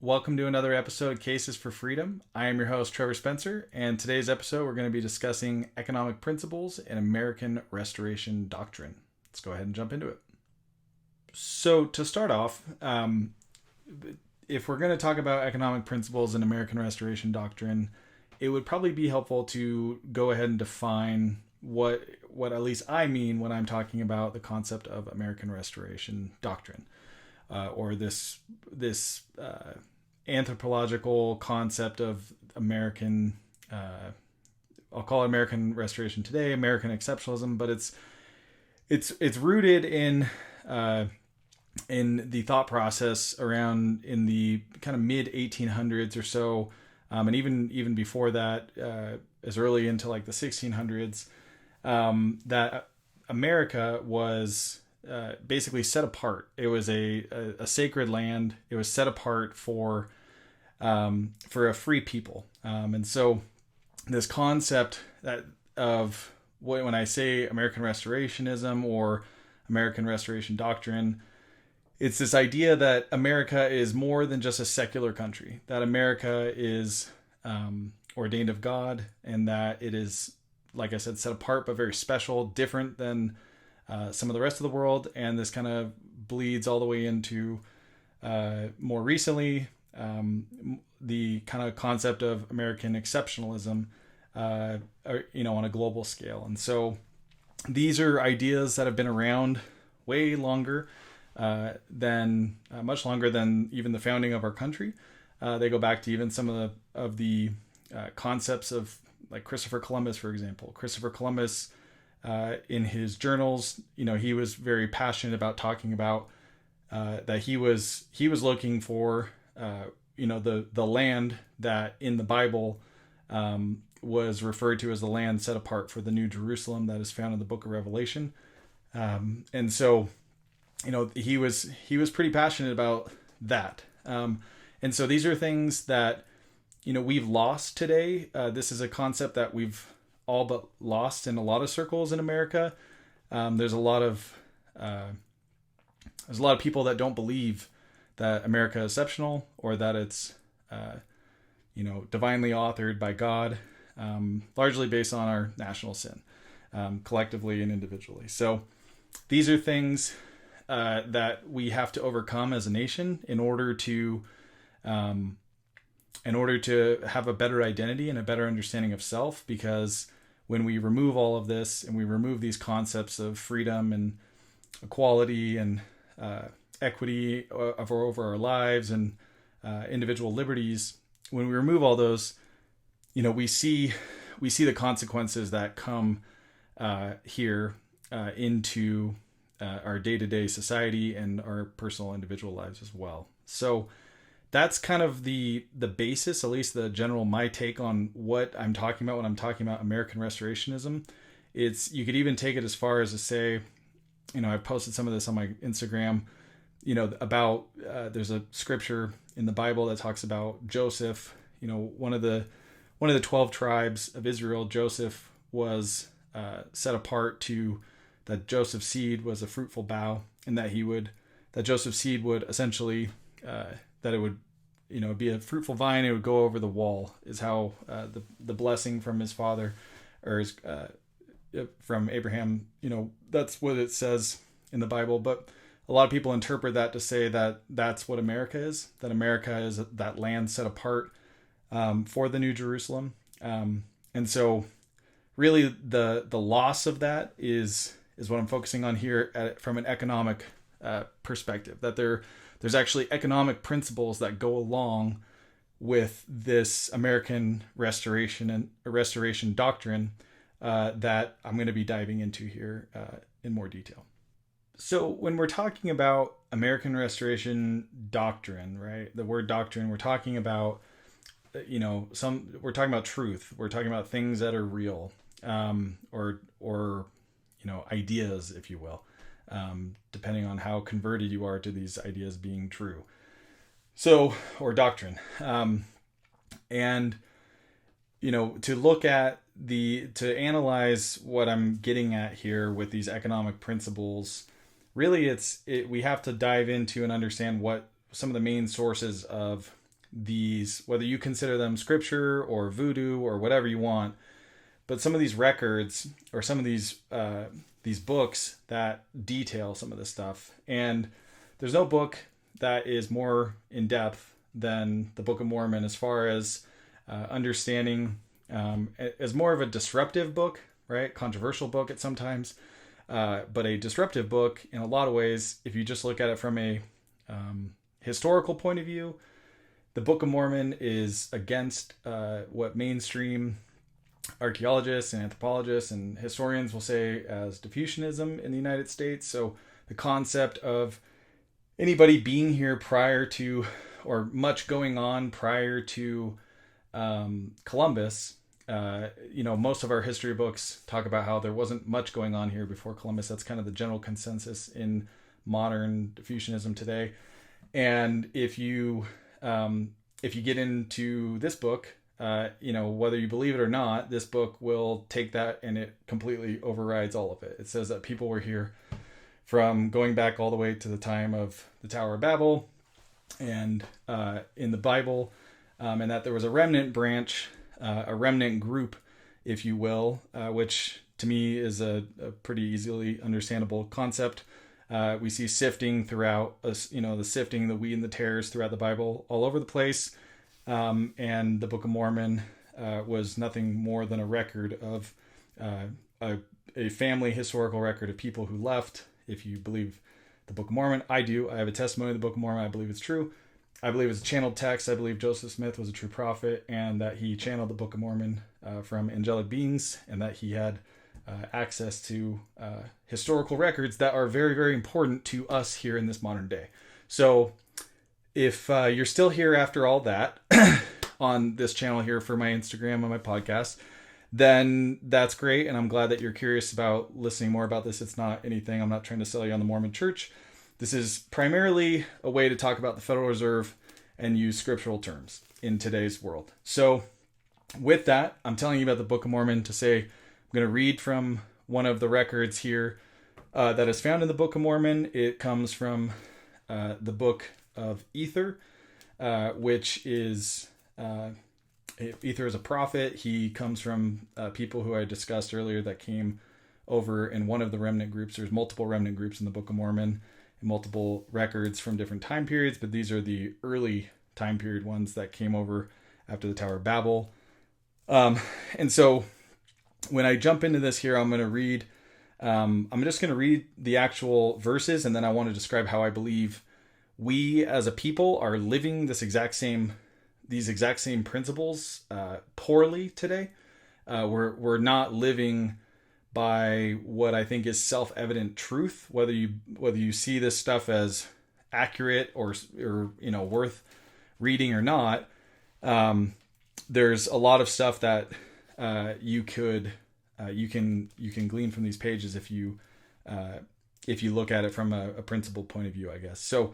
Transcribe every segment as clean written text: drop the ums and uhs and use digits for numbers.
Welcome to another episode of Cases for Freedom. I am your host, Trevor Spencer, and today's episode we're going to be discussing economic principles and American Restoration Doctrine. Let's go ahead and jump into it. So, to start off, if we're going to talk about economic principles and American Restoration Doctrine, it would probably be helpful to go ahead and define what at least I mean when I'm talking about the concept of American Restoration Doctrine, or this anthropological concept of American, I'll call it American Restoration today, American exceptionalism, but it's rooted in the thought process around in the kind of mid 1800s or so, and even before that, as early into like the 1600s, that America was basically set apart. It was a sacred land. It was set apart for a free people. And so this concept of when I say American Restorationism or American Restoration Doctrine, it's this idea that America is more than just a secular country, that America is ordained of God, and that it is, like I said, set apart but very special, different than some of the rest of the world. And this kind of bleeds all the way into more recently the kind of concept of American exceptionalism, on a global scale. And so these are ideas that have been around way longer than much longer than even the founding of our country. They go back to even some of the concepts of, like, Christopher Columbus, for example. Christopher Columbus, in his journals, he was very passionate about talking about that he was looking for the land that in the Bible was referred to as the land set apart for the New Jerusalem that is found in the Book of Revelation. And so, he was pretty passionate about that. And so these are things that we've lost today. This is a concept that we've all but lost in a lot of circles in America. There's a lot of people that don't believe that America is exceptional, or that it's divinely authored by God, largely based on our national sin, collectively and individually. So these are things that we have to overcome as a nation in order to have a better identity and a better understanding of self. Because when we remove all of this and we remove these concepts of freedom and equality and equity over our lives and individual liberties, when we remove all those, we see the consequences that come here into our day-to-day society and our personal individual lives as well. So that's kind of the basis, at least the general, my take on what I'm talking about when I'm talking about American Restorationism. You could even take it as far as to say, I've posted some of this on my Instagram, about there's a scripture in the Bible that talks about Joseph. One of the 12 tribes of Israel, Joseph was set apart that Joseph's seed was a fruitful bough, and that Joseph's seed would essentially that it would be a fruitful vine. It would go over the wall, is how the blessing from his father, or from Abraham, that's what it says in the Bible. But a lot of people interpret that to say that that's what America is, that America is that land set apart for the New Jerusalem. And so really the loss of that is what I'm focusing on here from an economic perspective, that there's actually economic principles that go along with this American restoration doctrine that I'm going to be diving into here in more detail. So when we're talking about American Restoration Doctrine, right, the word doctrine, we're talking about we're talking about truth. We're talking about things that are real, or ideas, if you will, depending on how converted you are to these ideas being true. So, or doctrine. And to look at to analyze what I'm getting at here with these economic principles, really we have to dive into and understand what some of the main sources of these, whether you consider them scripture or voodoo or whatever you want, but some of these records or some of these books that detail some of this stuff. And there's no book that is more in depth than the Book of Mormon as far as understanding, as more of a disruptive book, right? Controversial book at sometimes, but a disruptive book in a lot of ways. If you just look at it from a historical point of view, the Book of Mormon is against what mainstream archaeologists and anthropologists and historians will say as diffusionism in the United States. So the concept of anybody being here prior to, or much going on prior to Columbus. Most of our history books talk about how there wasn't much going on here before Columbus. That's kind of the general consensus in modern diffusionism today. And if you get into this book, whether you believe it or not, this book will take that and it completely overrides all of it. It says that people were here from going back all the way to the time of the Tower of Babel and in the Bible, and that there was a remnant branch, a remnant group, if you will, which to me is a pretty easily understandable concept. We see sifting throughout, the sifting, the wheat and the tares throughout the Bible all over the place. And the Book of Mormon was nothing more than a record of a family historical record of people who left. If you believe the Book of Mormon, I do. I have a testimony of the Book of Mormon. I believe it's true. I believe it's a channeled text. I believe Joseph Smith was a true prophet and that he channeled the Book of Mormon from angelic beings, and that he had access to historical records that are very, very important to us here in this modern day. So if you're still here after all that on this channel here for my Instagram and my podcast, then that's great. And I'm glad that you're curious about listening more about this. It's not anything. I'm not trying to sell you on the Mormon Church. This is primarily a way to talk about the Federal Reserve and use scriptural terms in today's world. So with that, I'm telling you about the Book of Mormon to say, I'm going to read from one of the records here that is found in the Book of Mormon. It comes from the book of Ether, which is Ether is a prophet. He comes from people who I discussed earlier that came over in one of the remnant groups. There's multiple remnant groups in the Book of Mormon and multiple records from different time periods, but these are the early time period ones that came over after the Tower of Babel. And so when I jump into this here, I'm going to read, I'm just going to read the actual verses, and then I want to describe how I believe we as a people are living these exact same principles poorly today. We're not living by what I think is self-evident truth, whether you see this stuff as accurate or worth reading or not. There's a lot of stuff that you can glean from these pages if you look at it from a principled point of view, I guess. So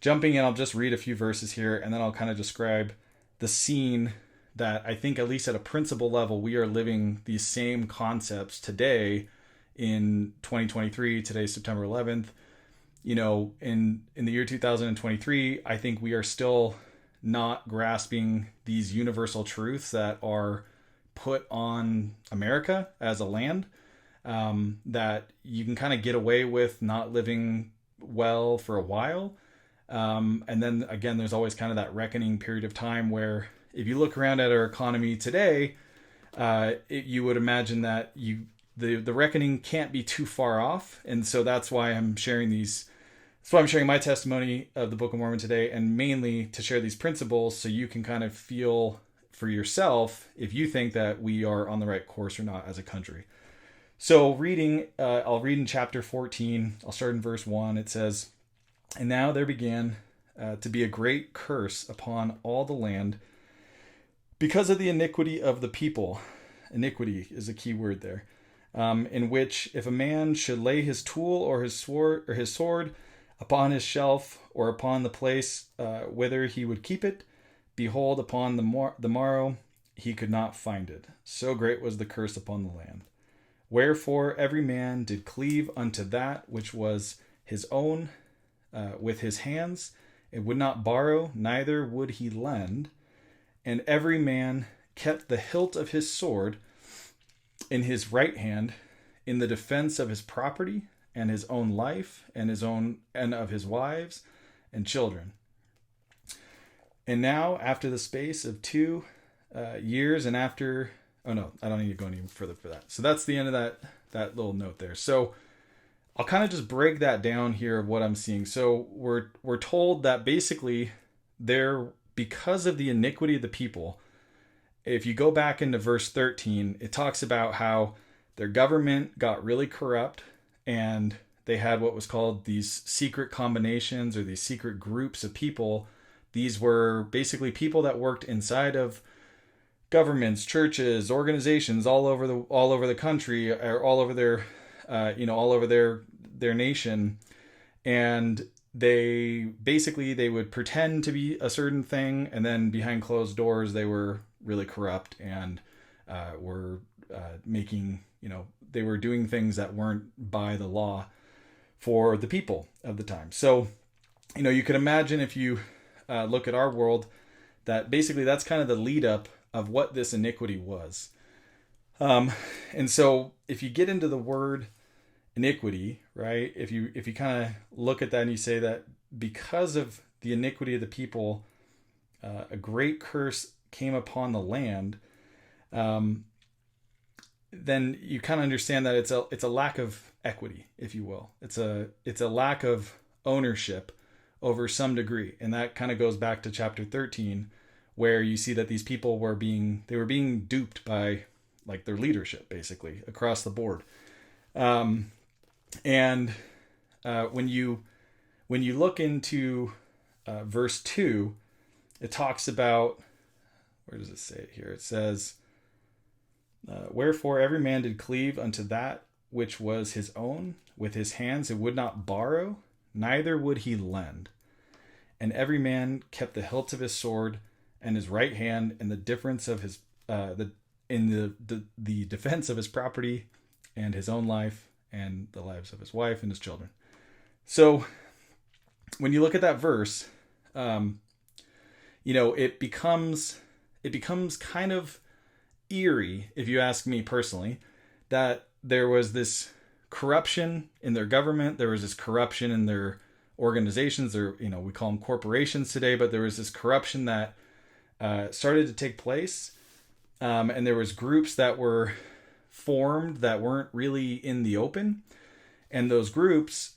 jumping in, I'll just read a few verses here, and then I'll kind of describe the scene that I think, at least at a principle level, we are living these same concepts today in 2023. Today's September 11th. In the year 2023, I think we are still not grasping these universal truths that are put on America as a land, that you can kind of get away with not living well for a while. And then again, there's always kind of that reckoning period of time where if you look around at our economy today, you would imagine that the reckoning can't be too far off. And so that's why I'm sharing my testimony of the Book of Mormon today, and mainly to share these principles so you can kind of feel for yourself if you think that we are on the right course or not as a country. So I'll read in chapter 14. I'll start in verse 1. It says, "And now there began to be a great curse upon all the land because of the iniquity of the people." Iniquity is a key word there. In which if a man should lay his tool or his sword upon his shelf or upon the place whither he would keep it, behold, upon the morrow he could not find it. So great was the curse upon the land. Wherefore every man did cleave unto that which was his own with his hands, and would not borrow, neither would he lend. And every man kept the hilt of his sword in his right hand in the defense of his property and his own life and of his wives and children. And now, after the space of 2 years, and after, oh no, I don't need to go any further for that. So that's the end of that little note there. So I'll kind of just break that down here of what I'm seeing. So we're told that basically because of the iniquity of the people, if you go back into verse 13, it talks about how their government got really corrupt, and they had what was called these secret combinations or these secret groups of people. These were basically people that worked inside of governments, churches, organizations all over the country, or all over their nation, and they would pretend to be a certain thing, and then behind closed doors they were really corrupt and were making, they were doing things that weren't by the law for the people of the time. So, you could imagine, if you look at our world, that basically that's kind of the lead up of what this iniquity was. And so if you get into the word iniquity, right, if you kind of look at that and you say that because of the iniquity of the people, a great curse came upon the land, then you kind of understand that it's a lack of equity, if you will. It's a lack of ownership over some degree. And that kind of goes back to chapter 13, where you see that these people were being duped by like their leadership, basically across the board. When you look into verse 2, it talks about, where does it say it here? It says, wherefore every man did cleave unto that which was his own with his hands, and would not borrow, neither would he lend. And every man kept the hilt of his sword and his right hand in the difference of his the defense of his property and his own life and the lives of his wife and his children. So when you look at that verse, it becomes kind of eerie, if you ask me personally, that there was this corruption in their government, there was this corruption in their organizations, or we call them corporations today, but there was this corruption that started to take place, and there was groups that were formed that weren't really in the open, and those groups,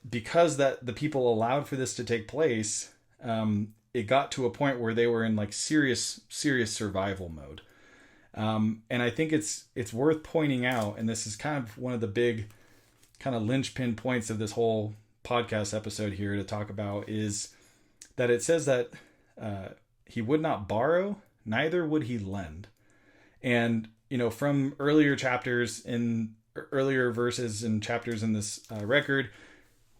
because that the people allowed for this to take place, it got to a point where they were in like serious survival mode. And I think it's worth pointing out, and this is kind of one of the big kind of linchpin points of this whole podcast episode here to talk about, is that it says that he would not borrow, neither would he lend. And, from earlier chapters in earlier verses and chapters in this record,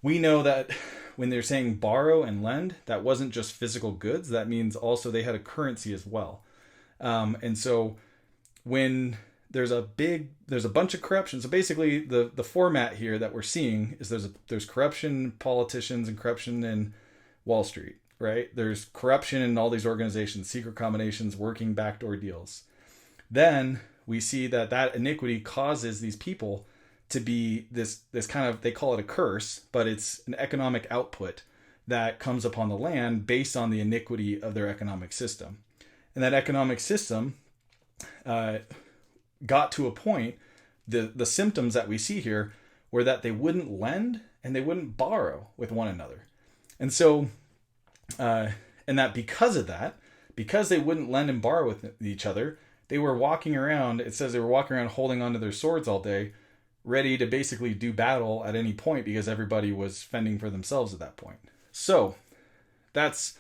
we know that when they're saying borrow and lend, that wasn't just physical goods. That means also they had a currency as well. And so when there's a bunch of corruption. So basically the format here that we're seeing is there's corruption in politicians and corruption in Wall Street, right? There's corruption in all these organizations, secret combinations, working backdoor deals. Then we see that iniquity causes these people to be this kind of, they call it a curse, but it's an economic output that comes upon the land based on the iniquity of their economic system. And that economic system got to a point, the symptoms that we see here were that they wouldn't lend and they wouldn't borrow with one another. And so, and that because of that, because they wouldn't lend and borrow with each other, they were walking around, it says they were walking around holding onto their swords all day, ready to basically do battle at any point because everybody was fending for themselves at that point. So that's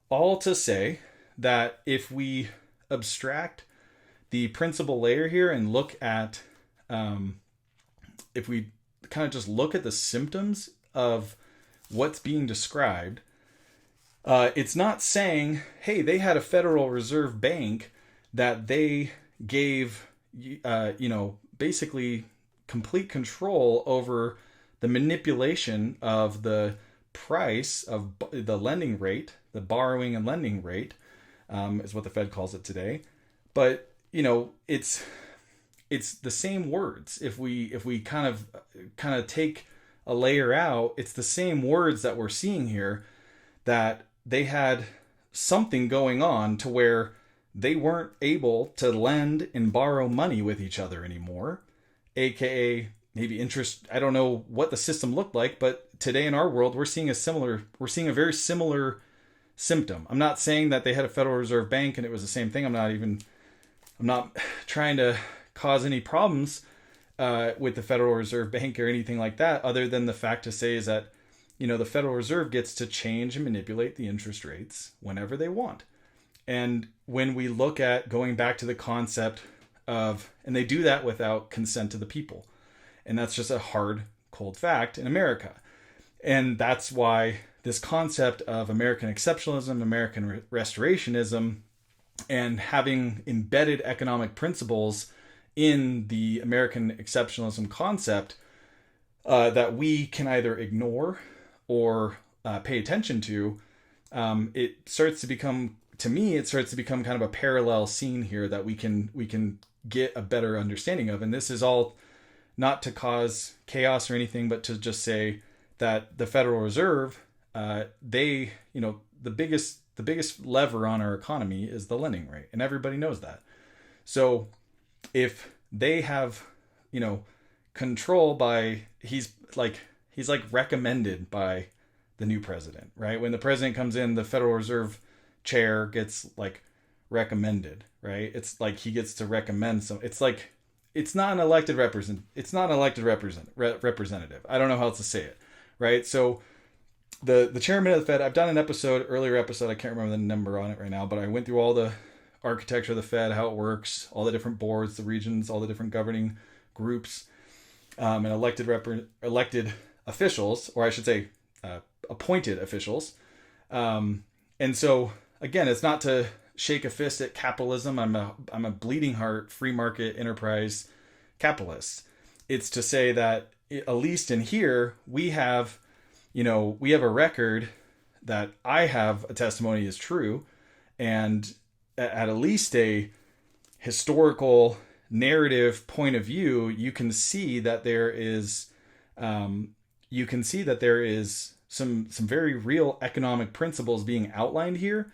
all to say that if we abstract the principal layer here and look at, if we kind of just look at the symptoms of what's being described, it's not saying, hey, they had a Federal Reserve Bank that they gave, basically complete control over the manipulation of the price of the lending rate, the borrowing and lending rate, is what the Fed calls it today. But it's the same words. If we kind of take a layer out, it's the same words that we're seeing here, that they had something going on to where they weren't able to lend and borrow money with each other anymore, aka maybe interest. I don't know what the system looked like, but today in our world we're seeing a very similar symptom. I'm not saying that they had a Federal Reserve Bank and it was the same thing. I'm not trying to cause any problems with the Federal Reserve Bank or anything like that, other than the fact to say is that the Federal Reserve gets to change and manipulate the interest rates whenever they want. And when we look at going back to the concept of, and they do that without consent to the people. And that's just a hard, cold fact in America. And that's why this concept of American exceptionalism, American restorationism, and having embedded economic principles in the American exceptionalism concept that we can either ignore or pay attention to, it starts to become kind of a parallel scene here that we can get a better understanding of. And this is all not to cause chaos or anything, but to just say that the Federal Reserve, the biggest lever on our economy is the lending rate, and everybody knows that. So if they have, control by, he's like recommended by the new president, right? When the president comes in, the Federal Reserve chair gets like recommended, right? It's like he gets to recommend some. It's like it's not an elected representative. I don't know how else to say it, right? So the chairman of the Fed, I've done an earlier episode, I can't remember the number on it right now, but I went through all the architecture of the Fed, how it works, all the different boards, the regions, all the different governing groups, and elected officials, or I should say appointed officials. And so again, it's not to shake a fist at capitalism. I'm a bleeding heart free market enterprise capitalist. It's to say that at least in here we have a record that I have a testimony is true, and at least a historical narrative point of view, you can see that there is some very real economic principles being outlined here.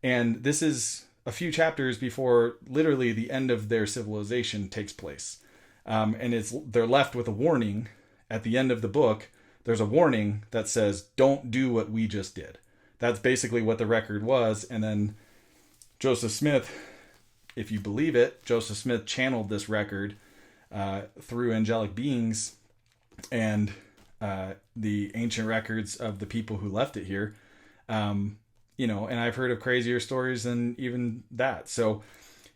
And this is a few chapters before literally the end of their civilization takes place. And they're left with a warning at the end of the book. There's a warning that says, don't do what we just did. That's basically what the record was. And then Joseph Smith, if you believe it, Joseph Smith channeled this record through angelic beings and the ancient records of the people who left it here. And I've heard of crazier stories than even that. So,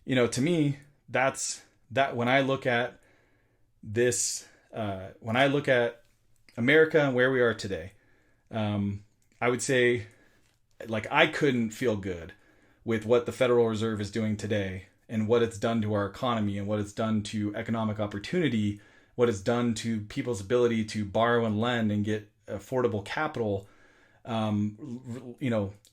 to me, that's that. When I look at this, when I look at America and where we are today, I would say, like, I couldn't feel good with what the Federal Reserve is doing today and what it's done to our economy and what it's done to economic opportunity, what it's done to people's ability to borrow and lend and get affordable capital,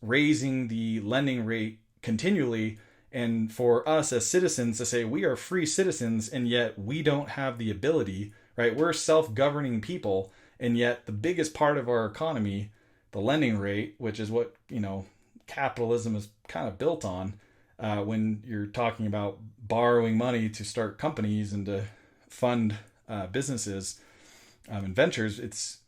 raising the lending rate continually. And for us as citizens to say we are free citizens, and yet we don't have the ability, right? We're self-governing people, and yet the biggest part of our economy, the lending rate, which is what, capitalism is kind of built on, when you're talking about borrowing money to start companies and to fund businesses and ventures, it's,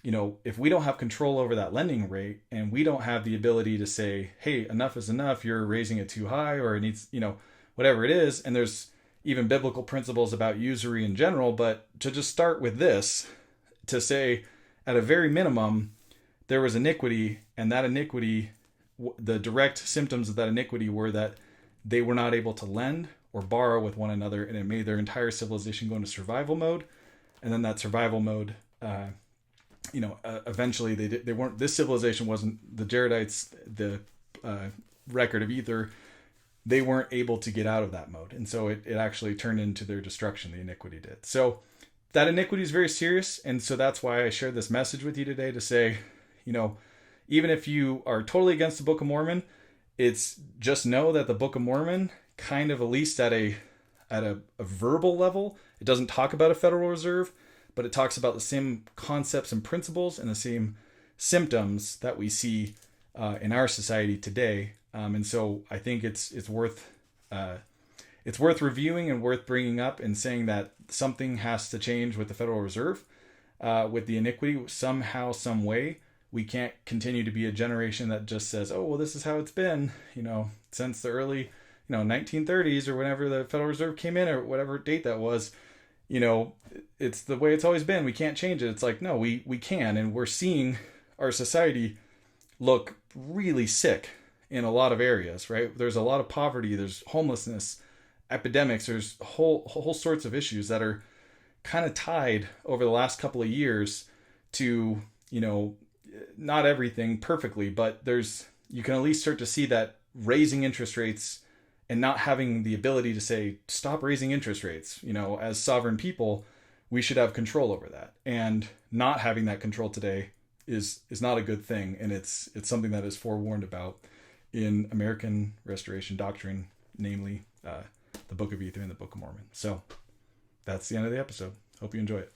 if we don't have control over that lending rate and we don't have the ability to say, hey, enough is enough, you're raising it too high, or it needs, whatever it is. And there's even biblical principles about usury in general, but to just start with this, to say at a very minimum, there was iniquity, and that iniquity, the direct symptoms of that iniquity were that they were not able to lend or borrow with one another, and it made their entire civilization go into survival mode. And then that survival mode, eventually they weren't, this civilization wasn't, the Jaredites, the record of Ether, they weren't able to get out of that mode. And so it actually turned into their destruction, the iniquity did. So that iniquity is very serious. And so that's why I shared this message with you today, to say, Even if you are totally against the Book of Mormon, it's just know that the Book of Mormon kind of, at least at a verbal level, it doesn't talk about a Federal Reserve, but it talks about the same concepts and principles and the same symptoms that we see in our society today. And so I think it's worth reviewing and worth bringing up and saying that something has to change with the Federal Reserve, with the iniquity somehow, some way. We can't continue to be a generation that just says, oh, well, this is how it's been, since the early, 1930s or whenever the Federal Reserve came in or whatever date that was. It's the way it's always been. We can't change it. It's like, no, we can. And we're seeing our society look really sick in a lot of areas, right? There's a lot of poverty. There's homelessness, epidemics. There's whole sorts of issues that are kind of tied over the last couple of years to, not everything perfectly, but you can at least start to see that raising interest rates and not having the ability to say, stop raising interest rates, as sovereign people, we should have control over that. And not having that control today is not a good thing. And it's something that is forewarned about in American Restoration Doctrine, namely the Book of Ether and the Book of Mormon. So that's the end of the episode. Hope you enjoy it.